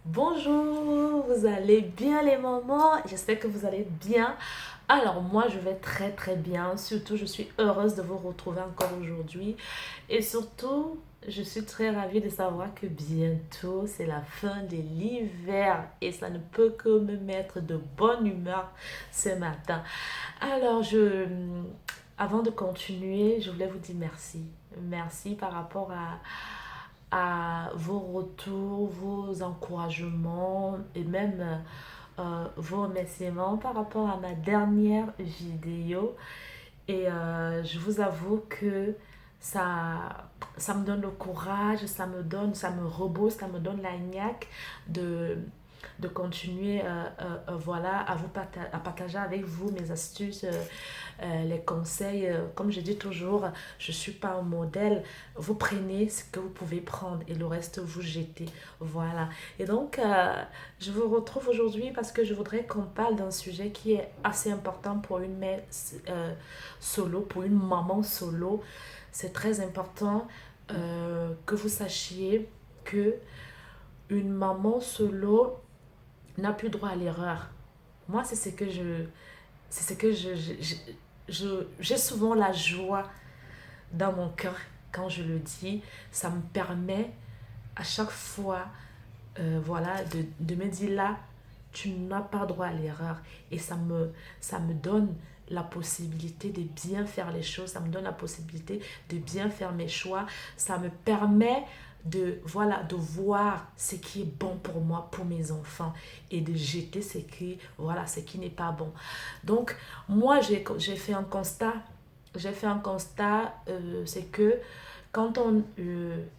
Bonjour, vous allez bien les mamans? J'espère que vous allez bien. Alors moi je vais très très bien. Surtout je suis heureuse de vous retrouver encore aujourd'hui. Et surtout je suis très ravie de savoir que bientôt c'est la fin de l'hiver. Et ça ne peut que me mettre de bonne humeur ce matin. Alors avant de continuer, je voulais vous dire merci. Merci par rapport à vos retours, vos encouragements et même vos remerciements par rapport à ma dernière vidéo. Et je vous avoue que ça me donne le courage, ça me rebooste, ça me donne la niaque de, de continuer voilà, à partager avec vous mes astuces, les conseils. Comme je dis toujours, je ne suis pas un modèle. Vous prenez ce que vous pouvez prendre et le reste, vous jetez. Voilà. Et donc, je vous retrouve aujourd'hui parce que je voudrais qu'on parle d'un sujet qui est assez important pour une mère solo, pour une maman solo. C'est très important que vous sachiez que une maman solo n'a plus droit à l'erreur. Moi, c'est ce que j'ai souvent la joie dans mon cœur quand je le dis. Ça me permet à chaque fois, voilà, de me dire là, tu n'as pas droit à l'erreur. Et ça me donne la possibilité de bien faire les choses, ça me donne la possibilité de bien faire mes choix, ça me permet de voilà de voir ce qui est bon pour moi, pour mes enfants, et de jeter ce qui voilà ce qui n'est pas bon. Donc moi j'ai fait un constat, c'est que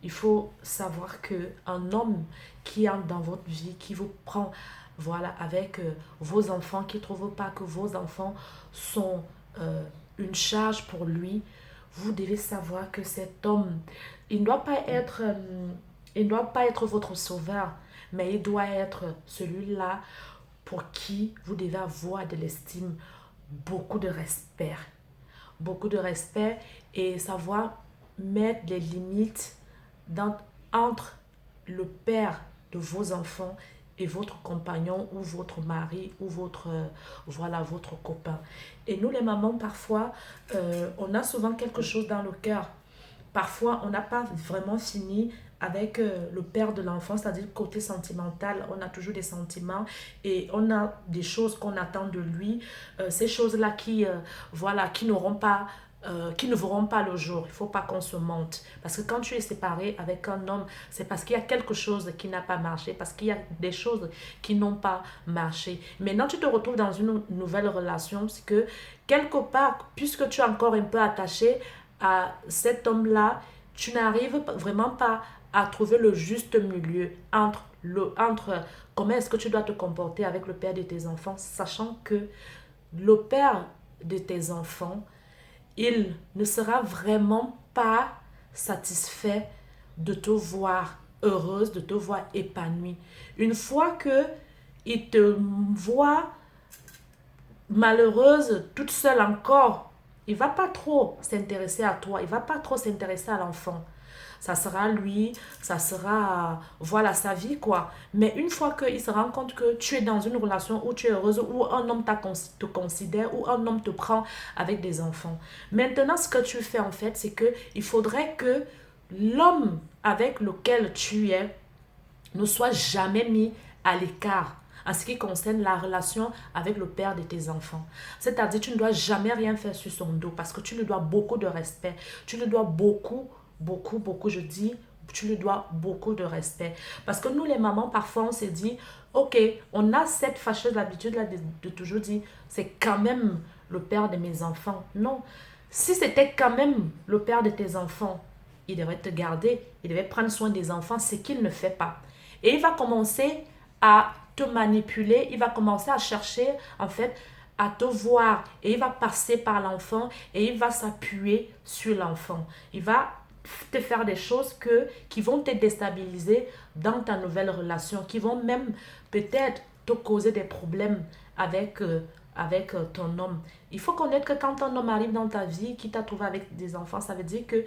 il faut savoir que un homme qui entre dans votre vie, qui vous prend voilà avec vos enfants, qui ne trouve pas que vos enfants sont une charge pour lui, vous devez savoir que cet homme, il ne doit pas être, il ne doit pas être votre sauveur, mais il doit être celui-là pour qui vous devez avoir de l'estime, beaucoup de respect, beaucoup de respect et savoir mettre les limites dans, entre le père de vos enfants et votre compagnon ou votre mari ou votre voilà votre copain. Et nous les mamans parfois on a souvent quelque chose dans le cœur. Parfois on n'a pas vraiment fini avec le père de l'enfant, c'est-à-dire le côté sentimental. On a toujours des sentiments et on a des choses qu'on attend de lui. Ces choses-là voilà, qui ne verront pas le jour. Il ne faut pas qu'on se mente. Parce que quand tu es séparé avec un homme, c'est parce qu'il y a quelque chose qui n'a pas marché, parce qu'il y a des choses qui n'ont pas marché. Maintenant, tu te retrouves dans une nouvelle relation, c'est que quelque part, puisque tu es encore un peu attaché à cet homme-là, tu n'arrives vraiment pas à trouver le juste milieu entre comment est-ce que tu dois te comporter avec le père de tes enfants, sachant que le père de tes enfants, il ne sera vraiment pas satisfait de te voir heureuse, de te voir épanouie. Une fois que il te voit malheureuse, toute seule encore, il va pas trop s'intéresser à toi, il va pas trop s'intéresser à l'enfant. Ça sera lui, ça sera, voilà, sa vie, quoi. Mais une fois qu'il se rend compte que tu es dans une relation où tu es heureuse, où un homme te considère, où un homme te prend avec des enfants. Maintenant, ce que tu fais, en fait, c'est que il faudrait que l'homme avec lequel tu es ne soit jamais mis à l'écart en ce qui concerne la relation avec le père de tes enfants. C'est-à-dire, tu ne dois jamais rien faire sur son dos parce que tu lui dois beaucoup de respect. Tu lui dois beaucoup, je dis, tu lui dois beaucoup de respect. Parce que nous, les mamans, parfois, on se dit, ok, on a cette fâcheuse habitude-là de toujours dire, c'est quand même le père de mes enfants. Non, si c'était quand même le père de tes enfants, il devrait te garder, il devrait prendre soin des enfants, ce qu'il ne fait pas. Et il va commencer à te manipuler, il va commencer à chercher, en fait, à te voir. Et il va passer par l'enfant et il va s'appuyer sur l'enfant. Il va te faire des choses qui vont te déstabiliser dans ta nouvelle relation, qui vont même peut-être te causer des problèmes avec ton homme. Il faut connaître que quand un homme arrive dans ta vie, qui t'a trouvé avec des enfants, ça veut dire que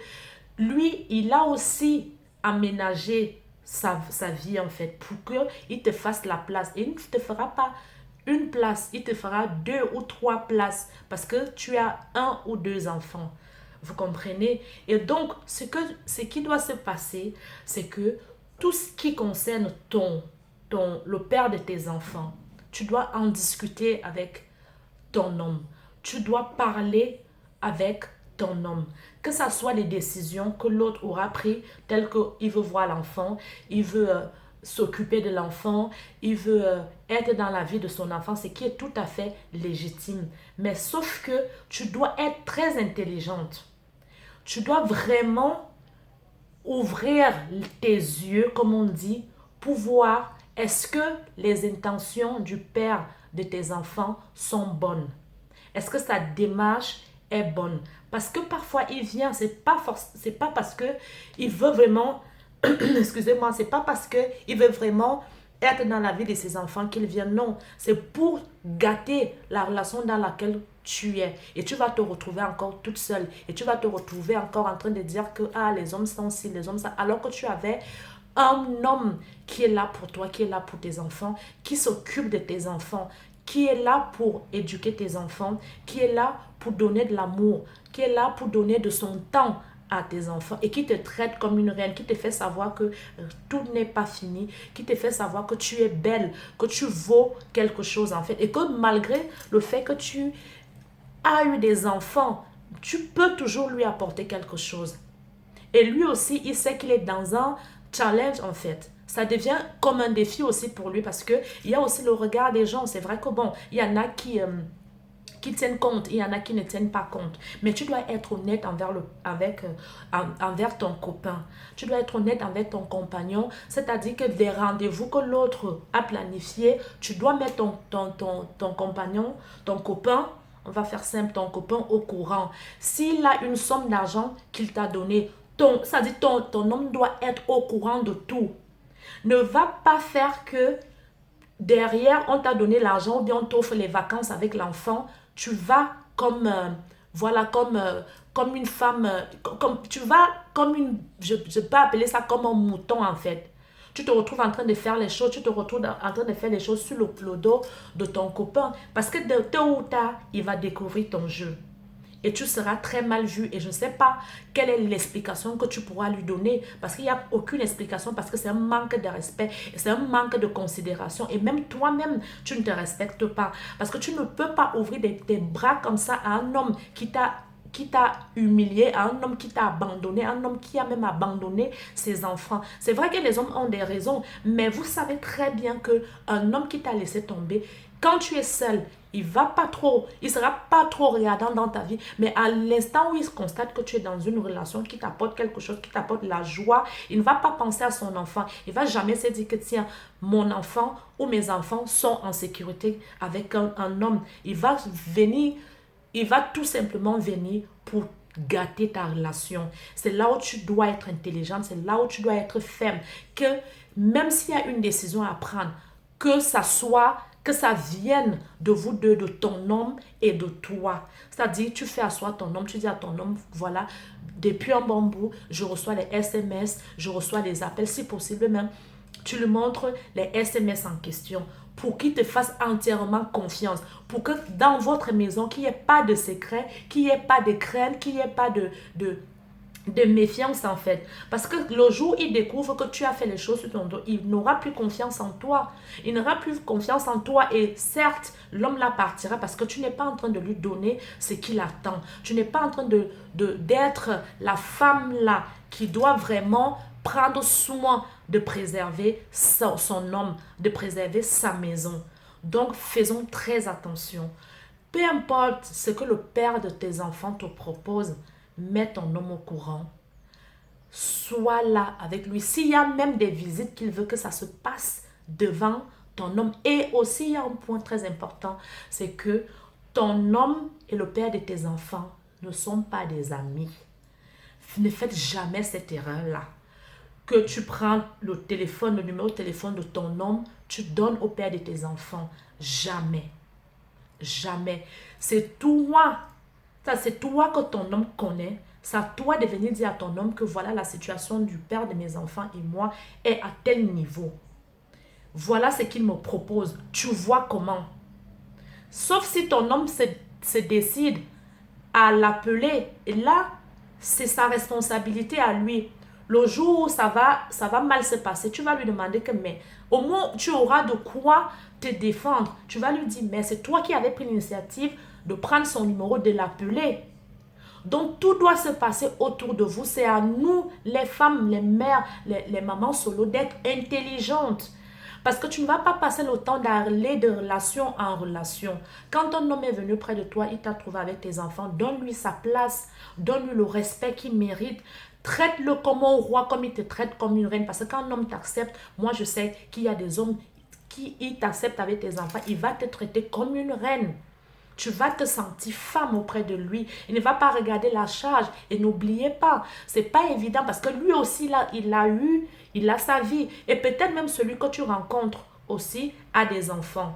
lui, il a aussi aménagé sa vie en fait, pour qu'il te fasse la place. Et il ne te fera pas une place, il te fera 2 ou 3 places parce que tu as 1 ou 2 enfants. Vous comprenez? Et donc, ce qui doit se passer, c'est que tout ce qui concerne le père de tes enfants, tu dois en discuter avec ton homme. Tu dois parler avec ton homme. Que ce soit les décisions que l'autre aura prises, telles qu'il veut voir l'enfant, il veut s'occuper de l'enfant, il veut être dans la vie de son enfant, ce qui est tout à fait légitime. Mais sauf que tu dois être très intelligente. Tu dois vraiment ouvrir tes yeux, comme on dit, pour voir est-ce que les intentions du père de tes enfants sont bonnes. Est-ce que sa démarche est bonne? Parce que parfois il vient, c'est pas parce que il veut vraiment, excusez-moi, c'est pas parce que il veut vraiment être dans la vie de ses enfants qu'il vient. Non, c'est pour gâter la relation dans laquelle tu es. Et tu vas te retrouver encore toute seule. Et tu vas te retrouver encore en train de dire que ah, les hommes sont ci, les hommes ça. Alors que tu avais un homme qui est là pour toi, qui est là pour tes enfants, qui s'occupe de tes enfants, qui est là pour éduquer tes enfants, qui est là pour donner de l'amour, qui est là pour donner de son temps à tes enfants et qui te traite comme une reine, qui te fait savoir que tout n'est pas fini, qui te fait savoir que tu es belle, que tu vaux quelque chose en fait et que malgré le fait que tu as eu des enfants, tu peux toujours lui apporter quelque chose. Et lui aussi, il sait qu'il est dans un challenge en fait. Ça devient comme un défi aussi pour lui parce que il y a aussi le regard des gens. C'est vrai que bon, il y en a qui tiennent compte, il y en a qui ne tiennent pas compte. Mais tu dois être honnête envers ton copain. Tu dois être honnête avec ton compagnon. C'est-à-dire que des rendez-vous que l'autre a planifiés, tu dois mettre ton compagnon, ton copain, on va faire simple, ton copain au courant. S'il a une somme d'argent qu'il t'a donnée, c'est-à-dire ton homme doit être au courant de tout. Ne va pas faire que derrière, on t'a donné l'argent ou bien on t'offre les vacances avec l'enfant, tu vas comme, voilà, comme une femme, tu vas comme je peux appeler ça comme un mouton en fait. Tu te retrouves en train de faire les choses, tu te retrouves en train de faire les choses sur le dos de ton copain. Parce que de tôt ou tard, il va découvrir ton jeu et tu seras très mal vu. Et je ne sais pas quelle est l'explication que tu pourras lui donner parce qu'il n'y a aucune explication, parce que c'est un manque de respect, c'est un manque de considération. Et même toi-même, tu ne te respectes pas parce que tu ne peux pas ouvrir tes bras comme ça à un homme qui t'a humilié, à un homme qui t'a abandonné, à un homme qui a même abandonné ses enfants. C'est vrai que les hommes ont des raisons, mais vous savez très bien que un homme qui t'a laissé tomber, quand tu es seul, il sera pas trop regardant dans ta vie, mais à l'instant où il constate que tu es dans une relation qui t'apporte quelque chose, qui t'apporte la joie, il ne va pas penser à son enfant. Il va jamais se dire que tiens, mon enfant ou mes enfants sont en sécurité avec un homme. Il va tout simplement venir pour gâter ta relation. C'est là où tu dois être intelligente, c'est là où tu dois être ferme. Que même s'il y a une décision à prendre, que ça vienne de vous deux, de ton homme et de toi. C'est-à-dire, tu fais asseoir ton homme, tu dis à ton homme, voilà, depuis un bon bout, je reçois les SMS, je reçois les appels, si possible même, tu lui montres les SMS en question pour qu'il te fasse entièrement confiance, pour que dans votre maison, qu'il n'y ait pas de secret, qu'il n'y ait pas de crainte, qu'il n'y ait pas de méfiance en fait. Parce que le jour où il découvre que tu as fait les choses sur ton dos, il n'aura plus confiance en toi. Il n'aura plus confiance en toi et certes, l'homme là partira parce que tu n'es pas en train de lui donner ce qu'il attend. Tu n'es pas en train d'être la femme là qui doit vraiment prendre soin de préserver son homme, de préserver sa maison. Donc, faisons très attention. Peu importe ce que le père de tes enfants te propose, mets ton homme au courant. Sois là avec lui. S'il y a même des visites qu'il veut que ça se passe devant ton homme. Et aussi, il y a un point très important, c'est que ton homme et le père de tes enfants ne sont pas des amis. Ne faites jamais cette erreur-là. Que tu prends le téléphone, le numéro de téléphone de ton homme, tu donnes au père de tes enfants. Jamais. Jamais. C'est toi. Ça, c'est toi que ton homme connaît. C'est à toi de venir dire à ton homme que voilà la situation du père de mes enfants et moi est à tel niveau. Voilà ce qu'il me propose. Tu vois comment? Sauf si ton homme se décide à l'appeler. Et là, c'est sa responsabilité à lui. Le jour où ça va mal se passer, tu vas lui demander que, mais au moins, tu auras de quoi te défendre. Tu vas lui dire, mais c'est toi qui avais pris l'initiative de prendre son numéro, de l'appeler. Donc, tout doit se passer autour de vous. C'est à nous, les femmes, les mères, les mamans solo, d'être intelligentes. Parce que tu ne vas pas passer le temps d'aller de relation en relation. Quand un homme est venu près de toi, il t'a trouvé avec tes enfants, donne-lui sa place, donne-lui le respect qu'il mérite. Traite-le comme un roi, comme il te traite comme une reine. Parce que quand un homme t'accepte, moi je sais qu'il y a des hommes qui t'acceptent avec tes enfants, il va te traiter comme une reine. Tu vas te sentir femme auprès de lui. Il ne va pas regarder la charge. Et n'oubliez pas, c'est pas évident parce que lui aussi, là, il a sa vie. Et peut-être même celui que tu rencontres aussi a des enfants.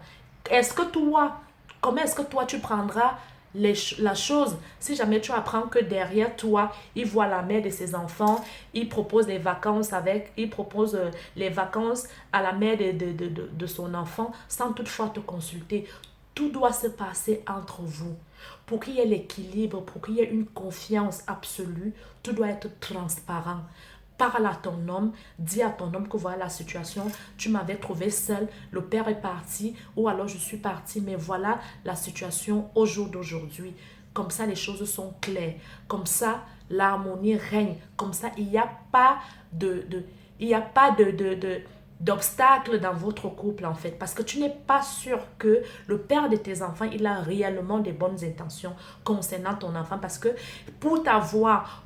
Comment est-ce que toi, tu prendras la chose si jamais tu apprends que derrière toi, il voit la mère de ses enfants, il propose les vacances à la mère de son enfant sans toutefois te consulter. Tout doit se passer entre vous. Pour qu'il y ait l'équilibre, pour qu'il y ait une confiance absolue, tout doit être transparent. Parle à ton homme, dis à ton homme que voilà la situation, tu m'avais trouvé seule, le père est parti, ou alors je suis partie, mais voilà la situation au jour d'aujourd'hui. Comme ça, les choses sont claires. Comme ça, l'harmonie règne. Comme ça, il n'y a pas d'obstacle dans votre couple en fait, parce que tu n'es pas sûr que le père de tes enfants il a réellement des bonnes intentions concernant ton enfant, parce que pour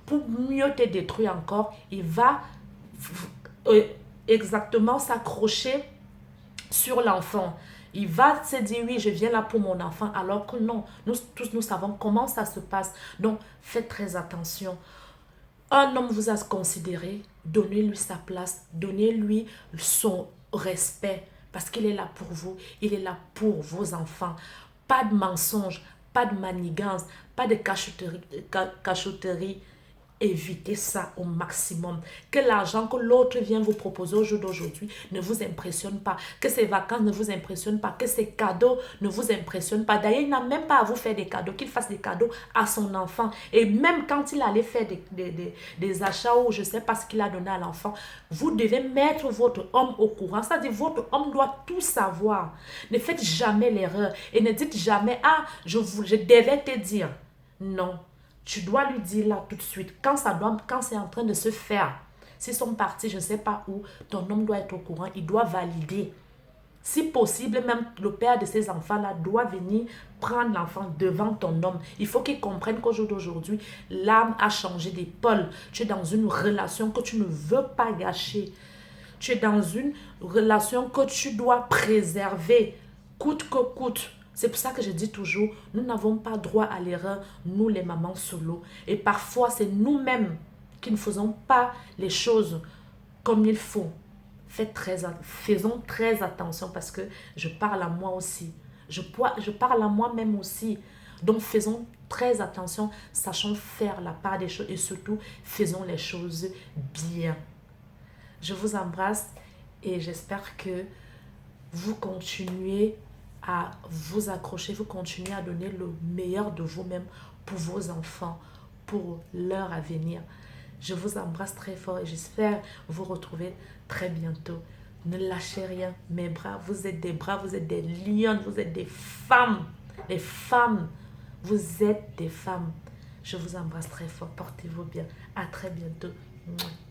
pour mieux te détruire encore, il va euh, exactement s'accrocher sur l'enfant. Il va se dire oui, je viens là pour mon enfant, alors que non, nous tous nous savons comment ça se passe. Donc faites très attention. Un homme vous a considéré, donnez-lui sa place, donnez-lui son respect parce qu'il est là pour vous, il est là pour vos enfants. Pas de mensonges, pas de manigance, pas de cachotterie. Évitez ça au maximum. Que l'argent que l'autre vient vous proposer au jour d'aujourd'hui ne vous impressionne pas. Que ses vacances ne vous impressionnent pas. Que ses cadeaux ne vous impressionnent pas. D'ailleurs, il n'a même pas à vous faire des cadeaux. Qu'il fasse des cadeaux à son enfant. Et même quand il allait faire des achats ou je ne sais pas ce qu'il a donné à l'enfant, vous devez mettre votre homme au courant. C'est-à-dire, votre homme doit tout savoir. Ne faites jamais l'erreur. Et ne dites jamais, ah, je devais te dire. Non. Tu dois lui dire là tout de suite, quand c'est en train de se faire, s'ils sont partis, je ne sais pas où, ton homme doit être au courant, il doit valider. Si possible, même le père de ces enfants-là doit venir prendre l'enfant devant ton homme. Il faut qu'il comprenne qu'au jour d'aujourd'hui, l'âme a changé d'épaule. Tu es dans une relation que tu ne veux pas gâcher. Tu es dans une relation que tu dois préserver, coûte que coûte. C'est pour ça que je dis toujours, nous n'avons pas droit à l'erreur, nous les mamans solo. Et parfois, c'est nous-mêmes qui ne faisons pas les choses comme il faut. Faisons très attention parce que je parle à moi aussi. Je parle à moi-même aussi. Donc, faisons très attention, sachons faire la part des choses et surtout, faisons les choses bien. Je vous embrasse et j'espère que vous continuez à vous accrocher, vous continuez à donner le meilleur de vous-même pour vos enfants, pour leur avenir. Je vous embrasse très fort et j'espère vous retrouver très bientôt. Ne lâchez rien, mes bras, vous êtes des lionnes, vous êtes des femmes. Les femmes, vous êtes des femmes. Je vous embrasse très fort, portez-vous bien. À très bientôt. Mouah.